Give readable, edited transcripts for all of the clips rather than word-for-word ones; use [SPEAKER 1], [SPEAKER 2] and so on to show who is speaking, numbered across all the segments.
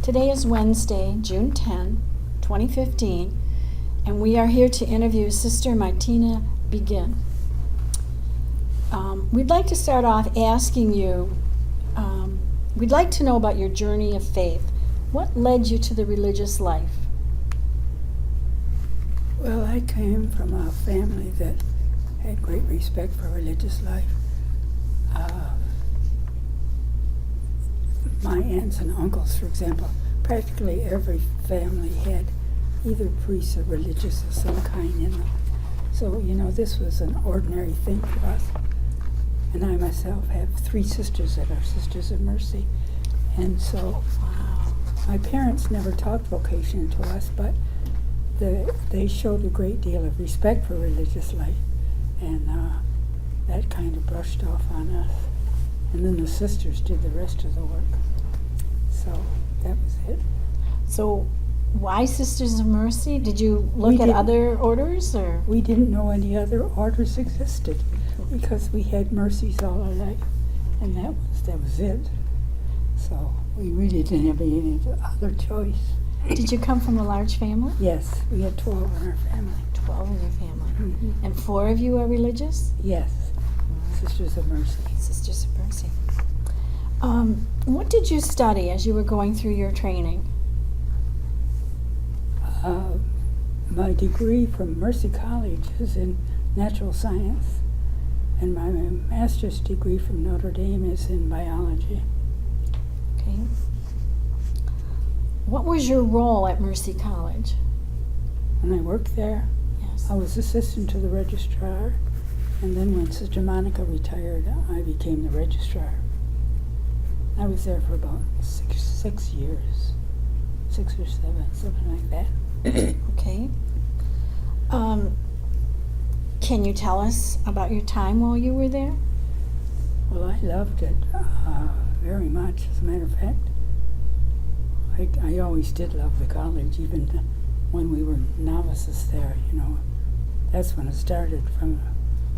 [SPEAKER 1] Today is Wednesday, June 10, 2015, and we are here to interview Sister Martina Begin. We'd like to start off asking you, we'd like to know about your journey of faith. What led you to the religious life?
[SPEAKER 2] Well, I came from a family that had great respect for religious life. My aunts and uncles, for example, practically every family had either priests or religious of some kind in them. So, this was an ordinary thing for us. And I myself have 3 sisters that are Sisters of Mercy. And so my parents never taught vocation to us, but they showed a great deal of respect for religious life. And that kind of brushed off on us. And then the sisters did the rest of the work. So that was it.
[SPEAKER 1] So why Sisters of Mercy? Did you look at other orders, or?
[SPEAKER 2] We didn't know any other orders existed because we had mercies all our life, and that was it. So we really didn't have any other choice.
[SPEAKER 1] Did you come from a large family?
[SPEAKER 2] Yes, we had 12 in our family.
[SPEAKER 1] 12 in your family.
[SPEAKER 2] Mm-hmm.
[SPEAKER 1] And 4 of you are religious?
[SPEAKER 2] Yes, Sisters of Mercy.
[SPEAKER 1] Sisters of Mercy. What did you study as you were going through your training?
[SPEAKER 2] My degree from Mercy College is in natural science, and my master's degree from Notre Dame is in biology.
[SPEAKER 1] Okay. What was your role at Mercy College?
[SPEAKER 2] When I worked there,
[SPEAKER 1] Yes.
[SPEAKER 2] I was assistant to the registrar, and then when Sister Monica retired, I became the registrar. I was there for about six years, 6 or 7, something like that.
[SPEAKER 1] Okay. Can you tell us about your time while you were there?
[SPEAKER 2] Well, I loved it very much. As a matter of fact, I always did love the college, even when we were novices there, That's when it started from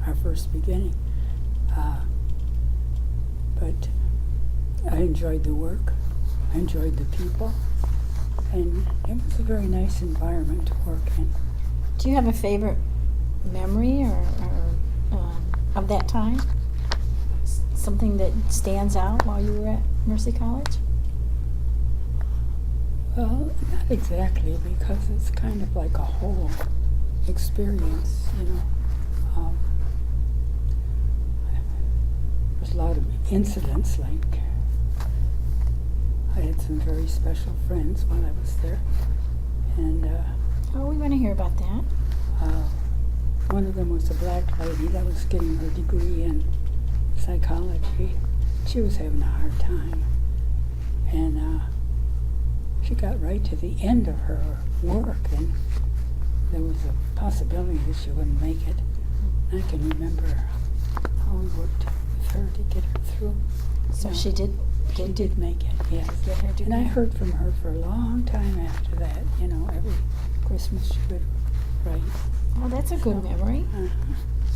[SPEAKER 2] our first beginning. But I enjoyed the work. I enjoyed the people. And it was a very nice environment to work in.
[SPEAKER 1] Do you have a favorite memory or of that time? Something that stands out while you were at Mercy College?
[SPEAKER 2] Well, not exactly, because it's kind of like a whole experience, There's a lot of incidents, like I had some very special friends while I was there, and
[SPEAKER 1] We want to hear about that.
[SPEAKER 2] one of them was a black lady that was getting her degree in psychology. She was having a hard time, and she got right to the end of her work, and there was a possibility that she wouldn't make it. I can remember how we worked with her to get her through.
[SPEAKER 1] So she did
[SPEAKER 2] make it, yes.
[SPEAKER 1] Get her degree.
[SPEAKER 2] And I heard from her for a long time after that, every Christmas she would write.
[SPEAKER 1] Oh, that's a good memory.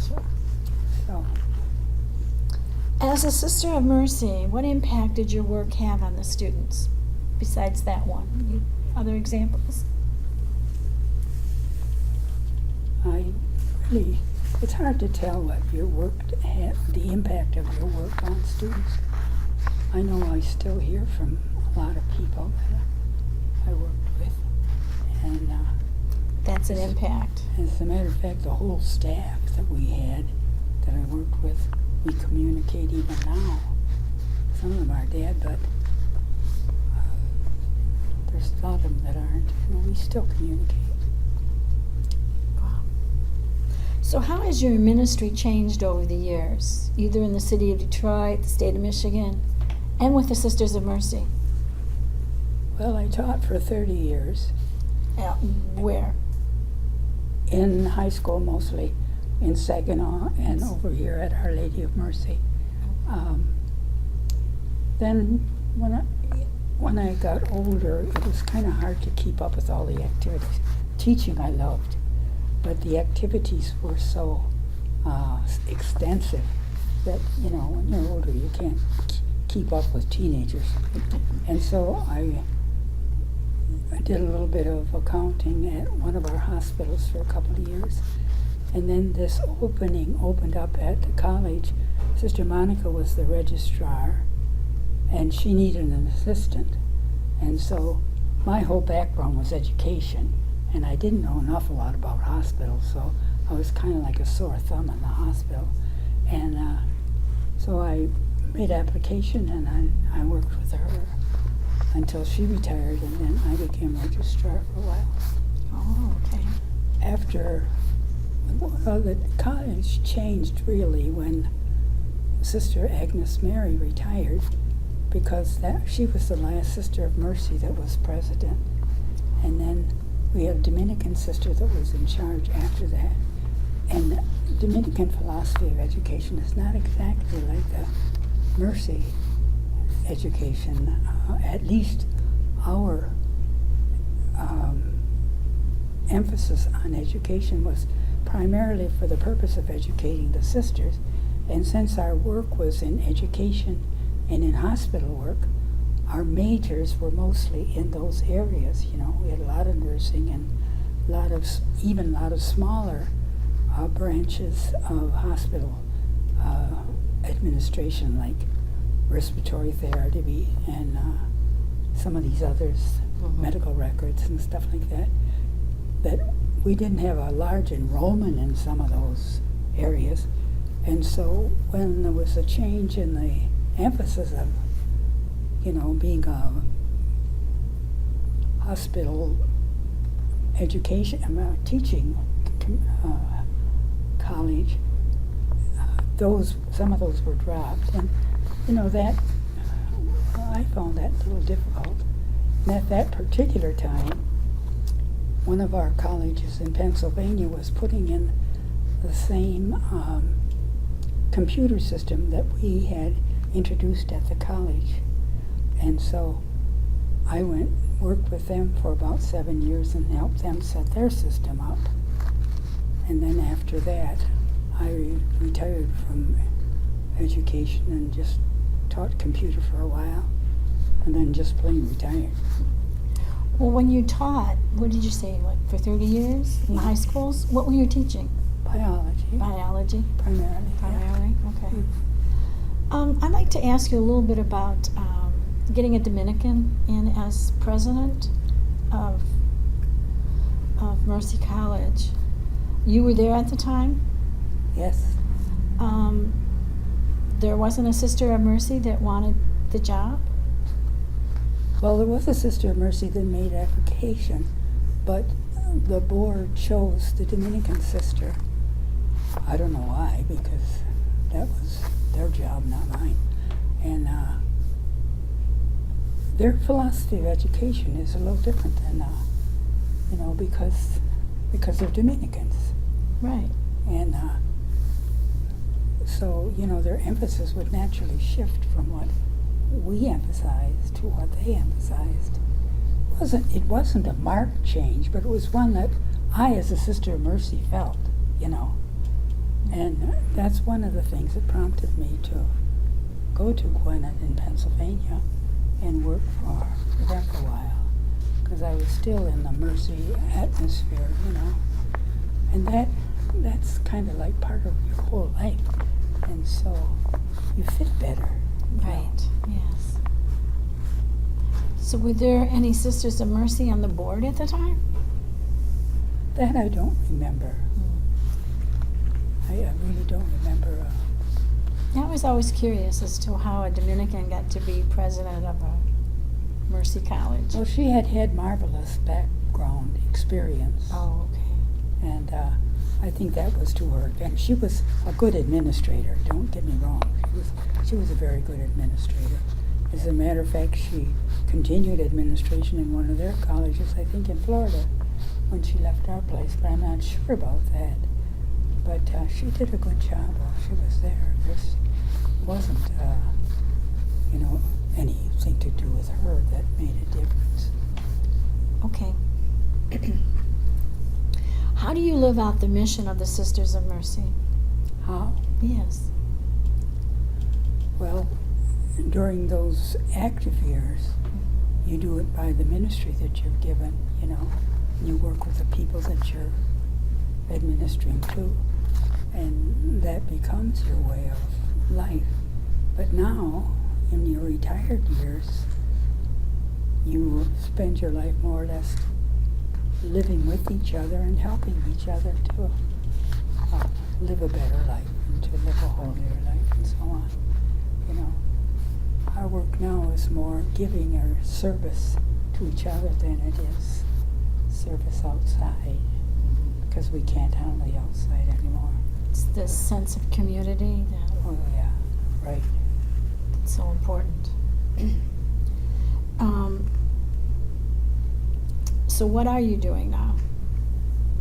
[SPEAKER 1] Sure.
[SPEAKER 2] So,
[SPEAKER 1] As a Sister of Mercy, what impact did your work have on the students, besides that one? Other examples?
[SPEAKER 2] it's hard to tell what your work had, the impact of your work on students. I know I still hear from a lot of people that I worked with, and
[SPEAKER 1] That's an impact.
[SPEAKER 2] as a matter of fact, the whole staff that we had, that I worked with, we communicate even now. Some of them are dead, but there's a lot of them that aren't. We still communicate.
[SPEAKER 1] Wow. So how has your ministry changed over the years, either in the city of Detroit, the state of Michigan, and with the Sisters of Mercy?
[SPEAKER 2] Well, I taught for 30 years.
[SPEAKER 1] Where?
[SPEAKER 2] In high school mostly, in Saginaw and over here at Our Lady of Mercy. Then when I got older, it was kind of hard to keep up with all the activities. Teaching I loved, but the activities were so extensive that, when you're older, you can't keep up with teenagers. And so I did a little bit of accounting at one of our hospitals for a couple of years. And then this opened up at the college. Sister Monica was the registrar, and she needed an assistant. And so my whole background was education, and I didn't know an awful lot about hospitals, so I was kind of like a sore thumb in the hospital. And so I made application, and I worked with her until she retired, and then I became registrar for a while.
[SPEAKER 1] Oh, okay.
[SPEAKER 2] After, well, the college changed really when Sister Agnes Mary retired, because she was the last Sister of Mercy that was president. And then we had a Dominican sister that was in charge after that. And Dominican philosophy of education is not exactly like the Mercy education. At least our emphasis on education was primarily for the purpose of educating the sisters. And since our work was in education and in hospital work, our majors were mostly in those areas. You know, we had a lot of nursing and even a lot of smaller branches of hospital administration, like respiratory therapy and some of these others, medical records and stuff like that. That we didn't have a large enrollment in some of those areas. And so when there was a change in the emphasis of, you know, being a hospital education, teaching college, some of those were dropped. And, you know, I found that a little difficult. And at that particular time, one of our colleges in Pennsylvania was putting in the same computer system that we had introduced at the college. And so I worked with them for about 7 years and helped them set their system up. And then after that, I retired from education and just taught computer for a while, and then just plain retired.
[SPEAKER 1] Well, when you taught, what did you say, like for 30 years in the high schools? What were you teaching?
[SPEAKER 2] Biology.
[SPEAKER 1] Biology?
[SPEAKER 2] Primarily.
[SPEAKER 1] Primarily,
[SPEAKER 2] Yeah.
[SPEAKER 1] okay. I'd like to ask you a little bit about getting a Dominican in as president of Mercy College. You were there at the time?
[SPEAKER 2] Yes.
[SPEAKER 1] There wasn't a Sister of Mercy that wanted the job?
[SPEAKER 2] Well, there was a Sister of Mercy that made application, but the board chose the Dominican sister. I don't know why, because that was their job, not mine. And their philosophy of education is a little different than, you know, because they're Dominicans.
[SPEAKER 1] Right.
[SPEAKER 2] And so, you know, their emphasis would naturally shift from what we emphasized to what they emphasized. It wasn't a marked change, but it was one that I, as a Sister of Mercy, felt, you know. And that's one of the things that prompted me to go to Gwinnett in Pennsylvania and work for them for a while, because I was still in the Mercy atmosphere, you know. And that's kind of like part of your whole life, and so you fit better.
[SPEAKER 1] Right, yes. So were there any Sisters of Mercy on the board at the time?
[SPEAKER 2] That I don't remember. I really don't remember.
[SPEAKER 1] I was always curious as to how a Dominican got to be president of a Mercy College.
[SPEAKER 2] Well, she had marvelous background experience.
[SPEAKER 1] Oh, okay.
[SPEAKER 2] And I think that was to her advantage. She was a good administrator, don't get me wrong. She was a very good administrator. As a matter of fact, she continued administration in one of their colleges, I think in Florida, when she left our place, but I'm not sure about that. But she did a good job while she was there. There wasn't, you know, anything to do with her that made a difference.
[SPEAKER 1] Okay. How do you live out the mission of the Sisters of Mercy?
[SPEAKER 2] How?
[SPEAKER 1] Yes.
[SPEAKER 2] Well, during those active years, you do it by the ministry that you're given, you know. You work with the people that you're administering to, and that becomes your way of life. But now, in your retired years, you spend your life more or less living with each other and helping each other to live a better life and to live a holier life and so on. You know, our work now is more giving or service to each other than it is service outside, because we can't handle the outside anymore.
[SPEAKER 1] It's this sense of community that
[SPEAKER 2] Oh yeah, right.
[SPEAKER 1] it's so important. So what are you doing now?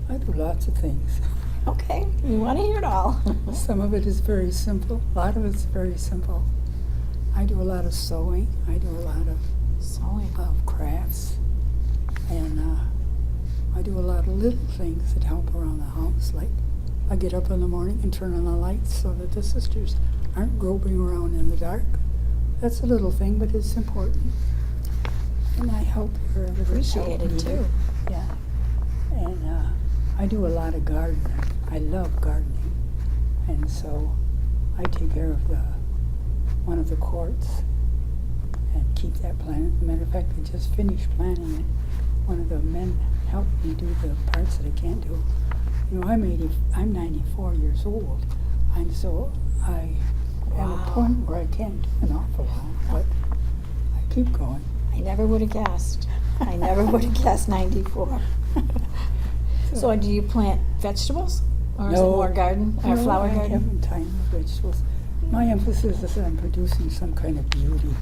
[SPEAKER 2] I do lots of things.
[SPEAKER 1] Okay, we want to hear it all.
[SPEAKER 2] Some of it is very simple. A lot of it's very simple. I do a lot of sewing. I do a lot of
[SPEAKER 1] Sewing.
[SPEAKER 2] crafts. And I do a lot of little things that help around the house. Like I get up in the morning and turn on the lights so that the sisters aren't groping around in the dark. That's a little thing, but it's important. And I help wherever there's help
[SPEAKER 1] Appreciate it
[SPEAKER 2] needed.
[SPEAKER 1] too.
[SPEAKER 2] Yeah. And I do a lot of gardening. I love gardening. And so I take care of one of the courts and keep that planted. As a matter of fact, I just finished planting it. One of the men helped me do the parts that I can't do. You know, I'm 94 years old, and so I am at a point where I can't do an awful lot, but I keep going.
[SPEAKER 1] I never would have guessed. I never would have guessed 94. So do you plant vegetables? Or is it more garden or flower
[SPEAKER 2] I
[SPEAKER 1] garden?
[SPEAKER 2] haven't time for vegetables. My emphasis is on producing some kind of beauty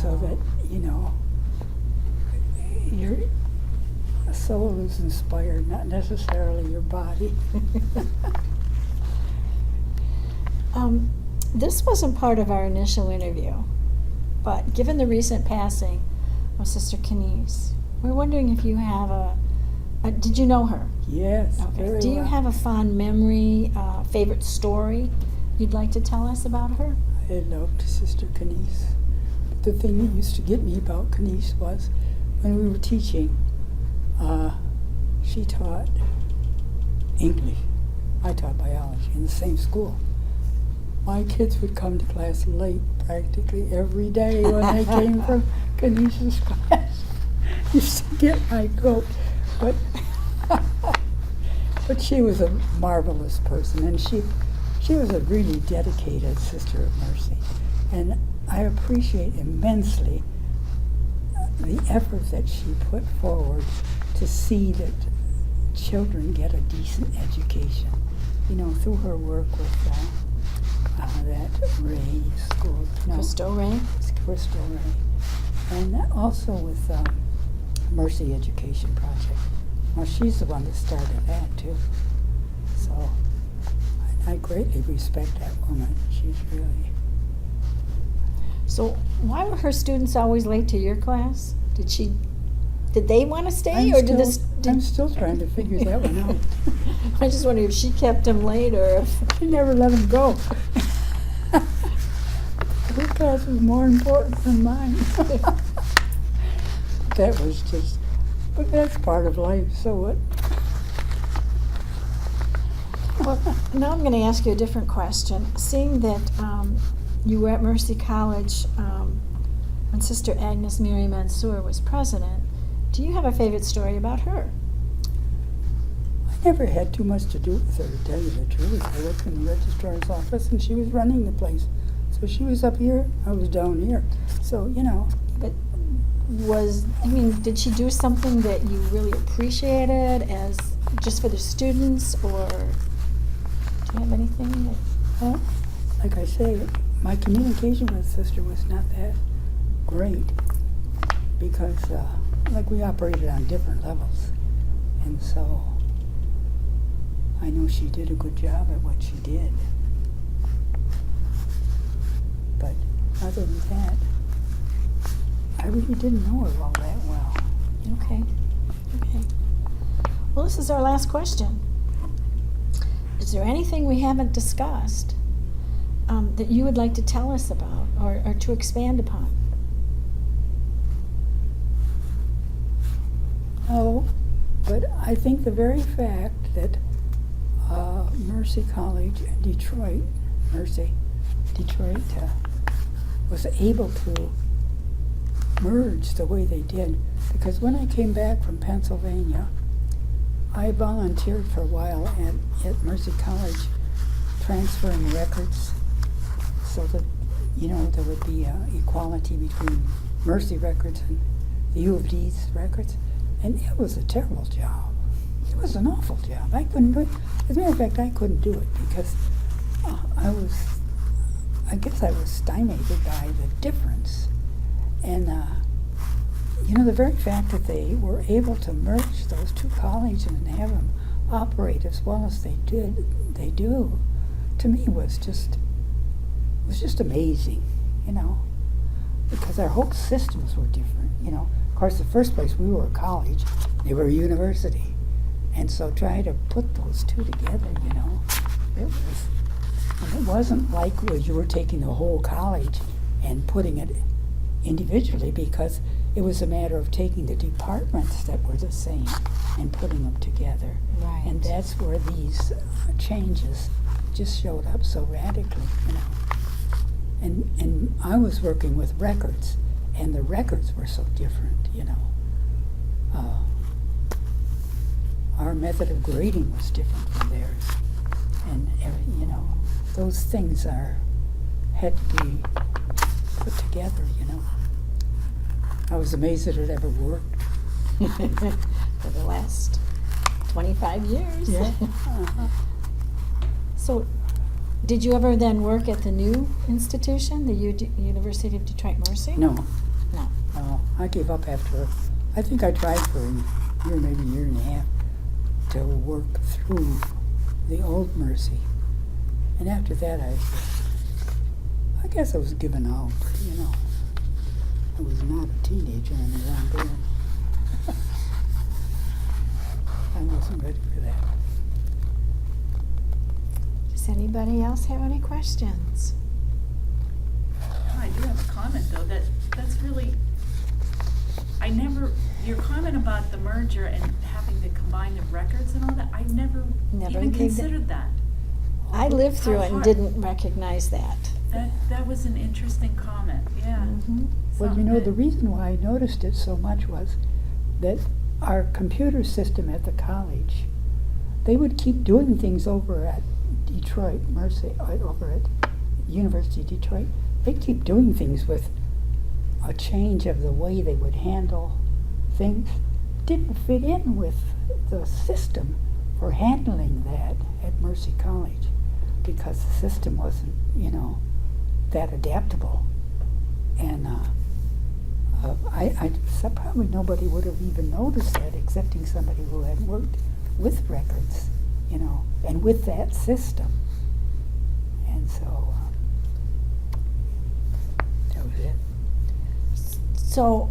[SPEAKER 2] so that, you know, your soul is inspired, not necessarily your body.
[SPEAKER 1] This wasn't part of our initial interview, but given the recent passing of Sister Kenise, we're wondering if you have did you know her?
[SPEAKER 2] Yes,
[SPEAKER 1] Okay.
[SPEAKER 2] very
[SPEAKER 1] Do you
[SPEAKER 2] well.
[SPEAKER 1] have a fond memory, favorite story you'd like to tell us about her?
[SPEAKER 2] I loved Sister Kenise. The thing that used to get me about Kenise was when we were teaching, she taught English. I taught biology in the same school. My kids would come to class late practically every day when they came from Kenise's class. Used to get my goat. But she was a marvelous person, and she was a really dedicated Sister of Mercy. And I appreciate immensely the effort that she put forward to see that children get a decent education. You know, through her work with that Ray school. No,
[SPEAKER 1] Crystal Ray?
[SPEAKER 2] Crystal Ray. And also with Mercy Education Project. Well, she's the one that started that, too. So I greatly respect that woman. She's really...
[SPEAKER 1] So why were her students always late to your class? Did they want to stay,
[SPEAKER 2] I'm still trying to figure that one out.
[SPEAKER 1] I just wondered if she kept them late or if...
[SPEAKER 2] She never let him go. Her class was more important than mine. That was just... But that's part of life, so what?
[SPEAKER 1] Well, now I'm going to ask you a different question. Seeing that you were at Mercy College when Sister Agnes Mary Mansour was president, do you have a favorite story about her?
[SPEAKER 2] I never had too much to do with her, to tell you the truth. I worked in the registrar's office, and she was running the place. So she was up here, I was down here. So, you know.
[SPEAKER 1] But did she do something that you really appreciated as just for the students, or do you have anything that...
[SPEAKER 2] Well, like I say, my communication with Sister was not that great because, we operated on different levels. And so I know she did a good job at what she did. But other than that, I really didn't know her all that well.
[SPEAKER 1] Okay. Well, this is our last question. Is there anything we haven't discussed that you would like to tell us about or to expand upon?
[SPEAKER 2] No, but I think the very fact that Mercy College in Detroit, Detroit was able to merge the way they did, because when I came back from Pennsylvania, I volunteered for a while at Mercy College, transferring records so that, there would be equality between Mercy records and the U of D's records. And it was a terrible job. It was an awful job. I couldn't do it. As a matter of fact, I couldn't do it because I guess I was stymied by the difference. And, the very fact that they were able to merge those two colleges and have them operate as well as they do, to me was just amazing, because our whole systems were different, Of course, the first place we were a college, they were a university. And so try to put those two together, it wasn't like you were taking the whole college and putting it individually, because it was a matter of taking the departments that were the same and putting them together.
[SPEAKER 1] Right.
[SPEAKER 2] And that's where these changes just showed up so radically, And I was working with records, and the records were so different, Our method of grading was different from theirs, and those things had to be put together, I was amazed that it ever worked.
[SPEAKER 1] For the last 25 years.
[SPEAKER 2] Yeah.
[SPEAKER 1] So, did you ever then work at the new institution, the University of Detroit Mercy?
[SPEAKER 2] No,
[SPEAKER 1] No.
[SPEAKER 2] I gave up after, I think I tried for a year, maybe a year and a half, to work through the old Mercy. And after that, I guess I was given out, I was not a teenager any longer. I wasn't ready for that.
[SPEAKER 1] Does anybody else have any questions?
[SPEAKER 3] I do have a comment though, that's really, your comment about the merger and having to combine the records and all that, I never
[SPEAKER 1] Never
[SPEAKER 3] even
[SPEAKER 1] gave
[SPEAKER 3] considered that.
[SPEAKER 1] I lived through
[SPEAKER 3] How
[SPEAKER 1] it and
[SPEAKER 3] hard-
[SPEAKER 1] didn't recognize that.
[SPEAKER 3] That was an interesting comment, yeah.
[SPEAKER 1] Mhm.
[SPEAKER 2] Well,
[SPEAKER 3] Something
[SPEAKER 2] the
[SPEAKER 3] that-
[SPEAKER 2] reason why I noticed it so much was that our computer system at the college, they would keep doing things over at Detroit Mercy, over at University of Detroit. They'd keep doing things with a change of the way they would handle things. Didn't fit in with the system for handling that at Mercy College, because the system wasn't, that adaptable. And so probably nobody would have even noticed that, excepting somebody who had worked with records, and with that system. And so that was it.
[SPEAKER 1] So,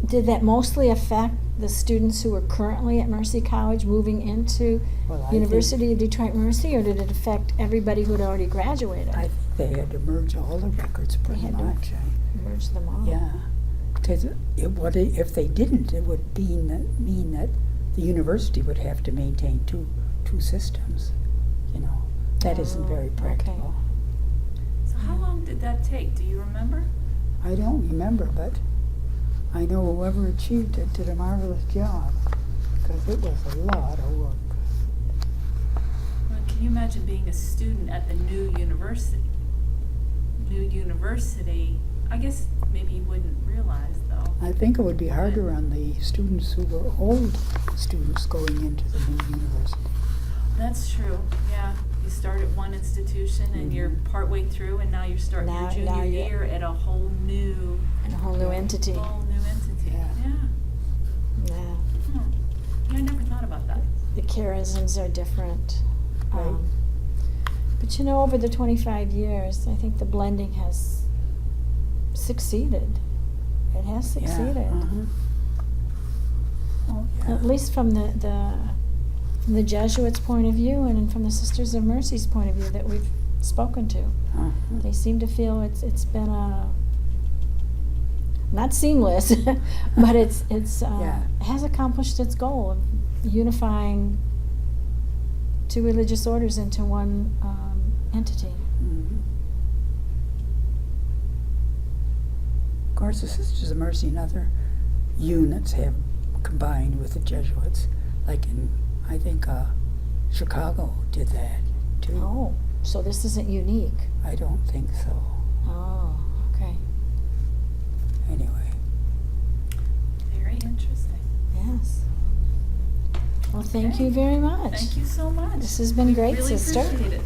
[SPEAKER 1] did that mostly affect the students who are currently at Mercy College moving into
[SPEAKER 2] Well, I
[SPEAKER 1] University of Detroit Mercy, or did it affect everybody who had already graduated?
[SPEAKER 2] I think they had to merge all the records pretty
[SPEAKER 1] had to
[SPEAKER 2] much.
[SPEAKER 1] merge them all.
[SPEAKER 2] Yeah, because if they didn't, it would mean that the university would have to maintain two systems. That isn't very
[SPEAKER 1] Oh,
[SPEAKER 2] practical.
[SPEAKER 3] So how long did that take? Do you remember?
[SPEAKER 2] I don't remember, but I know whoever achieved it did a marvelous job, because it was a lot of work.
[SPEAKER 3] Well, can you imagine being a student at the new university? I guess maybe you wouldn't realize though.
[SPEAKER 2] I think it would be harder on the students who were old students going into the new university.
[SPEAKER 3] That's true, yeah. You start at one institution and you're partway through, and now you're starting
[SPEAKER 1] Now-
[SPEAKER 3] your
[SPEAKER 1] now
[SPEAKER 3] junior
[SPEAKER 1] you're-
[SPEAKER 3] year at a whole new
[SPEAKER 1] And a whole new entity.
[SPEAKER 3] entity.
[SPEAKER 2] Yeah.
[SPEAKER 1] Yeah.
[SPEAKER 3] Yeah, I never thought about that.
[SPEAKER 1] The charisms are different.
[SPEAKER 2] Right.
[SPEAKER 1] But over the 25 years, I think the blending has succeeded. It has succeeded.
[SPEAKER 2] Yeah, Oh, yeah.
[SPEAKER 1] At least from the Jesuits' point of view, and from the Sisters of Mercy's point of view that we've spoken to.
[SPEAKER 2] Uh-huh.
[SPEAKER 1] They seem to feel it's been not seamless, but it's
[SPEAKER 2] Yeah.
[SPEAKER 1] has accomplished its goal of unifying two religious orders into one entity.
[SPEAKER 2] Mhm. Of course, the Sisters of Mercy and other units have combined with the Jesuits, like in, I think, Chicago did that too.
[SPEAKER 1] Oh, so this isn't unique.
[SPEAKER 2] I don't think so.
[SPEAKER 1] Oh, okay.
[SPEAKER 2] Anyway,
[SPEAKER 3] Very interesting.
[SPEAKER 1] Yes. Well, thank
[SPEAKER 3] Okay.
[SPEAKER 1] you very much.
[SPEAKER 3] Thank you so much.
[SPEAKER 1] This has been
[SPEAKER 3] We
[SPEAKER 1] great,
[SPEAKER 3] really
[SPEAKER 1] sister.
[SPEAKER 3] appreciate it.